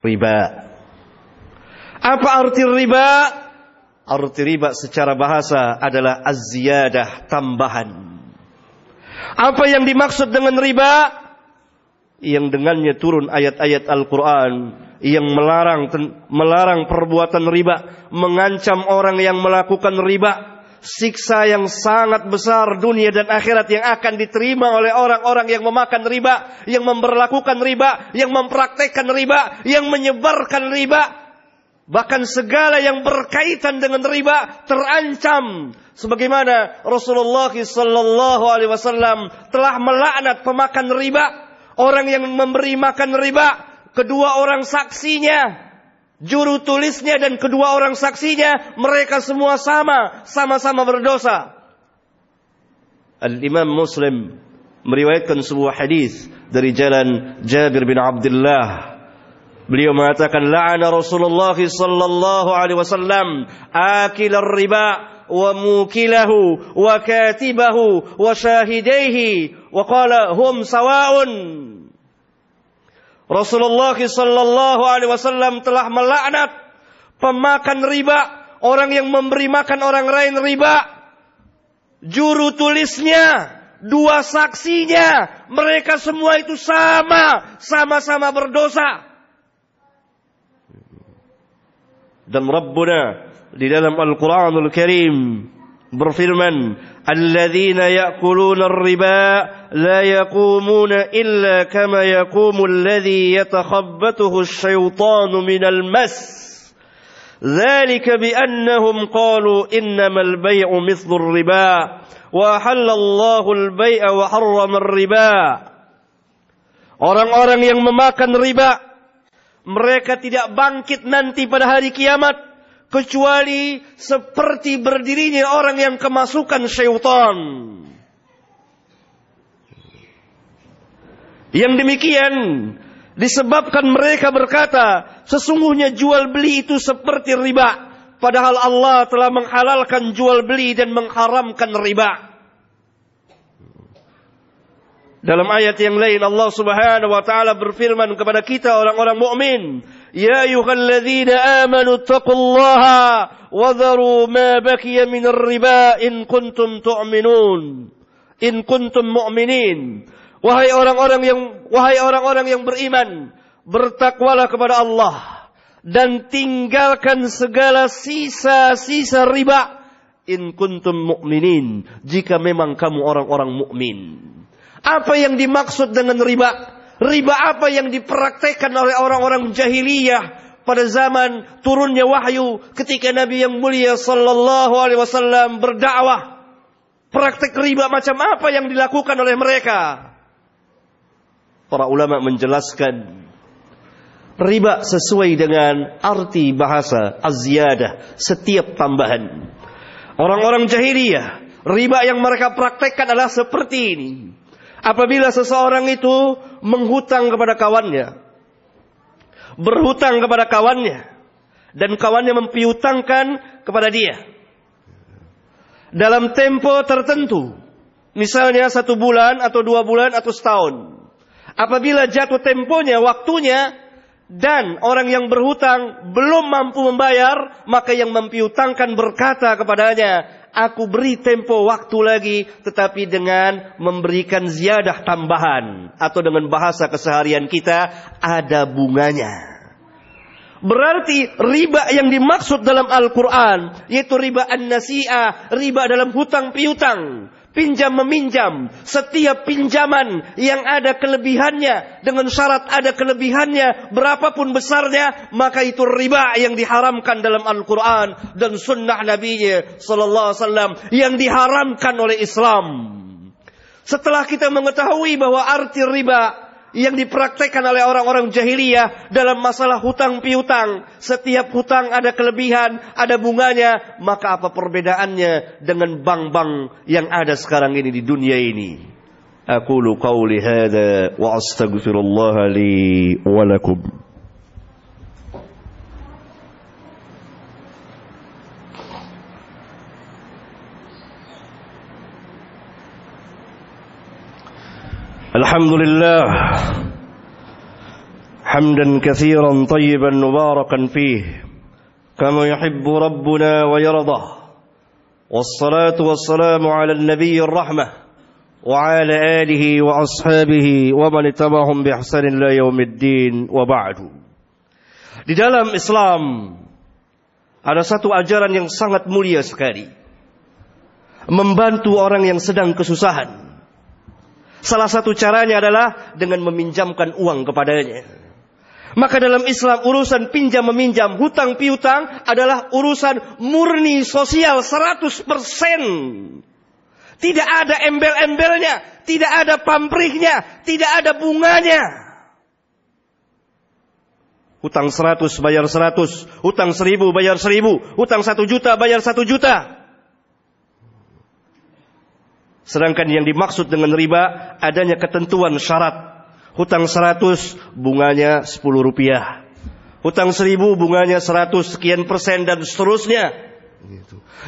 riba. Apa arti riba? Arti riba secara bahasa adalah az-ziyadah, tambahan. Apa yang dimaksud dengan riba? Yang dengannya turun ayat-ayat Al-Quran yang melarang perbuatan riba, mengancam orang yang melakukan riba, siksa yang sangat besar dunia dan akhirat yang akan diterima oleh orang-orang yang memakan riba, yang memperlakukan riba, yang mempraktekkan riba, yang menyebarkan riba. Bahkan segala yang berkaitan dengan riba terancam. Sebagaimana Rasulullah sallallahu alaihi wasallam telah melaknat pemakan riba, orang yang memberi makan riba, kedua orang saksinya, juru tulisnya dan kedua orang saksinya, mereka semua sama-sama berdosa. Al-Imam Muslim meriwayatkan sebuah hadis dari jalan Jabir bin Abdullah. Beliau mengatakan, la'ana Rasulullah sallallahu alaihi wasallam akil riba wa mukilahu wa katibahu wa shahidaihi wa qala hum sawa'un. Rasulullah sallallahu alaihi wasallam telah melaknat pemakan riba, orang yang memberi makan orang lain riba, juru tulisnya, dua saksinya, mereka semua itu sama-sama berdosa. Dan Rabbuna di dalam Al-Quranul Karim berfirman, alladzina ya'kuluna ar-riba la yaqumuna illa kama yaqumu alladhi yatakhabbathu asy-syaitanu minal mas. Dzalika bi annahum qalu innamal bay'u mithlu ar-riba wa halallahu al-bay'a wa harrama ar-riba. Orang-orang yang memakan riba, mereka tidak bangkit nanti pada hari kiamat kecuali seperti berdirinya orang yang kemasukan syaitan. Yang demikian disebabkan mereka berkata, sesungguhnya jual beli itu seperti riba, padahal Allah telah menghalalkan jual beli dan mengharamkan riba. Dalam ayat yang lain Allah Subhanahu wa taala berfirman kepada kita orang-orang mukmin, ya ayyuhalladzina amanu taqullaha wa dharu ma baqiya minar riba in kuntum tu'minun. In kuntum mu'minin. Wahai orang-orang yang beriman, bertakwalah kepada Allah dan tinggalkan segala sisa-sisa riba in kuntum mu'minin, jika memang kamu orang-orang mukmin. Apa yang dimaksud dengan riba? Riba apa yang dipraktekkan oleh orang-orang jahiliyah pada zaman turunnya wahyu ketika Nabi yang mulia sallallahu alaihi wasallam berdakwah? Praktek riba macam apa yang dilakukan oleh mereka? Para ulama menjelaskan, riba sesuai dengan arti bahasa az-ziyadah, setiap tambahan. Orang-orang jahiliyah, riba yang mereka praktekkan adalah seperti ini. Apabila seseorang itu menghutang kepada kawannya, berhutang kepada kawannya, dan kawannya mempiutangkan kepada dia dalam tempo tertentu, misalnya 1 bulan atau 2 bulan atau setahun. Apabila jatuh temponya, waktunya, dan orang yang berhutang belum mampu membayar, maka yang mempiutangkan berkata kepadanya, aku beri tempo waktu lagi, tetapi dengan memberikan ziyadah tambahan, atau dengan bahasa keseharian kita, ada bunganya. Berarti riba yang dimaksud dalam Al-Quran, yaitu riba an-nasi'ah, riba dalam hutang piutang, pinjam meminjam. Setiap pinjaman yang ada kelebihannya, dengan syarat ada kelebihannya, berapapun besarnya, maka itu riba yang diharamkan dalam Al-Quran dan sunnah Nabi-Nya sallallahu alaihi wasallam, yang diharamkan oleh Islam. Setelah kita mengetahui bahwa arti riba yang dipraktekkan oleh orang-orang jahiliyah dalam masalah hutang piutang, setiap hutang ada kelebihan, ada bunganya, maka apa perbedaannya dengan bank-bank yang ada sekarang ini di dunia ini? Aqulu qawli hadza wa astaghfirullah li wa lakum. Alhamdulillah, حمدا كثيرا طيبا مباركا فيه كما يحب ربنا ويرضى والصلاة والسلام على النبي الرحمة وعلى آله وأصحابه ومن اتبعهم بإحسان إلى يوم الدين وبعد. Di dalam Islam ada satu ajaran yang sangat mulia sekali, membantu orang yang sedang kesusahan. Salah satu caranya adalah dengan meminjamkan uang kepadanya. Maka dalam Islam urusan pinjam meminjam, hutang piutang adalah urusan murni sosial 100%. Tidak ada embel-embelnya, tidak ada pamrihnya, tidak ada bunganya. Hutang 100 bayar 100, hutang 1000 bayar 1000, hutang 1 juta bayar 1 juta. Sedangkan yang dimaksud dengan riba adanya ketentuan syarat. Hutang 100 bunganya 10 rupiah. Hutang 1000 bunganya 100 sekian persen dan seterusnya.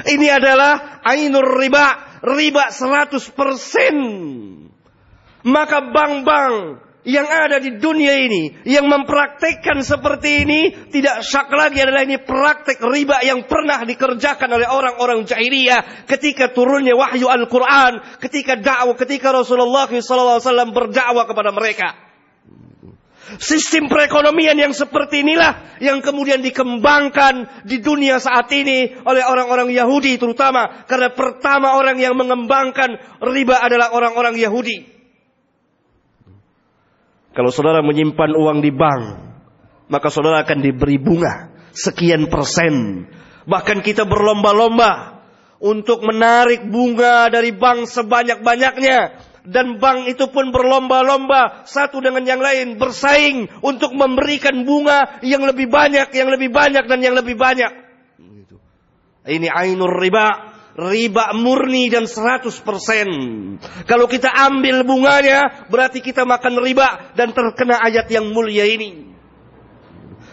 Ini adalah ainur riba, riba 100%. Maka bank-bank yang ada di dunia ini yang mempraktekkan seperti ini tidak syak lagi adalah ini praktek riba yang pernah dikerjakan oleh orang-orang jahiliyah ketika turunnya wahyu Al-Quran, ketika Rasulullah SAW berdakwah kepada mereka. Sistem perekonomian yang seperti inilah yang kemudian dikembangkan di dunia saat ini oleh orang-orang Yahudi terutama, karena pertama orang yang mengembangkan riba adalah orang-orang Yahudi. Kalau saudara menyimpan uang di bank, maka saudara akan diberi bunga sekian persen. Bahkan kita berlomba-lomba untuk menarik bunga dari bank sebanyak-banyaknya. Dan bank itu pun berlomba-lomba satu dengan yang lain, bersaing untuk memberikan bunga yang lebih banyak, yang lebih banyak, dan yang lebih banyak. Ini ainur riba. Riba murni dan 100%. Kalau kita ambil bunganya, berarti kita makan riba dan terkena ayat yang mulia ini.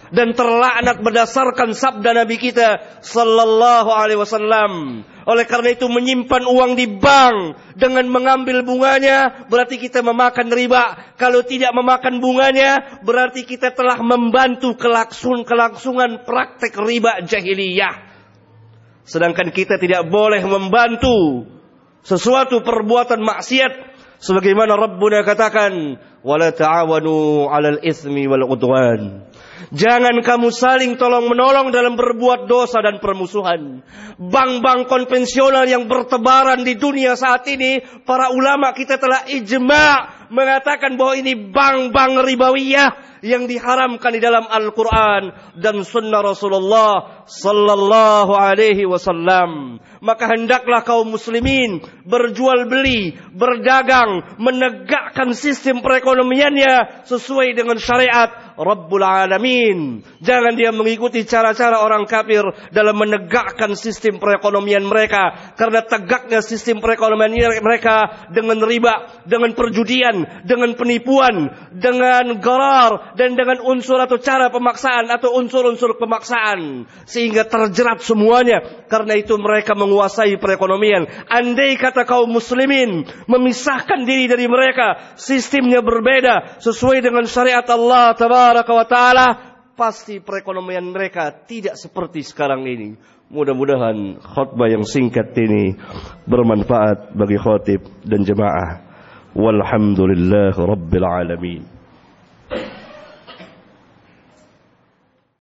Dan terlaknat berdasarkan sabda Nabi kita sallallahu alaihi wasallam. Oleh karena itu menyimpan uang di bank dengan mengambil bunganya berarti kita memakan riba. Kalau tidak memakan bunganya berarti kita telah membantu kelangsungan praktek riba jahiliyah. Sedangkan kita tidak boleh membantu sesuatu perbuatan maksiat sebagaimana Rabbuna katakan, wala ta'awanu 'alal itsmi wal 'udwan. Jangan kamu saling tolong-menolong dalam berbuat dosa dan permusuhan. Bank-bank konvensional yang bertebaran di dunia saat ini, para ulama kita telah ijma' mengatakan bahwa ini bank-bank ribawiyah yang diharamkan di dalam Al-Quran dan Sunnah Rasulullah sallallahu alaihi wasallam. Maka hendaklah kaum muslimin berjual beli, berdagang, menegakkan sistem perekonomiannya sesuai dengan syariat Rabbul Alamin. Jangan dia mengikuti cara-cara orang kafir dalam menegakkan sistem perekonomian mereka. Karena tegaknya sistem perekonomian mereka dengan riba, dengan perjudian, dengan penipuan, dengan gharar, dan dengan unsur atau cara pemaksaan atau unsur-unsur pemaksaan. Sehingga terjerat semuanya. Karena itu mereka menguasai perekonomian. Andai kata kaum muslimin memisahkan diri dari mereka, sistemnya berbeda sesuai dengan syariat Allah tabaraka wa ta'ala, pasti perekonomian mereka tidak seperti sekarang ini. Mudah-mudahan khutbah yang singkat ini bermanfaat bagi khatib dan jemaah. Walhamdulillah Rabbil Alamin.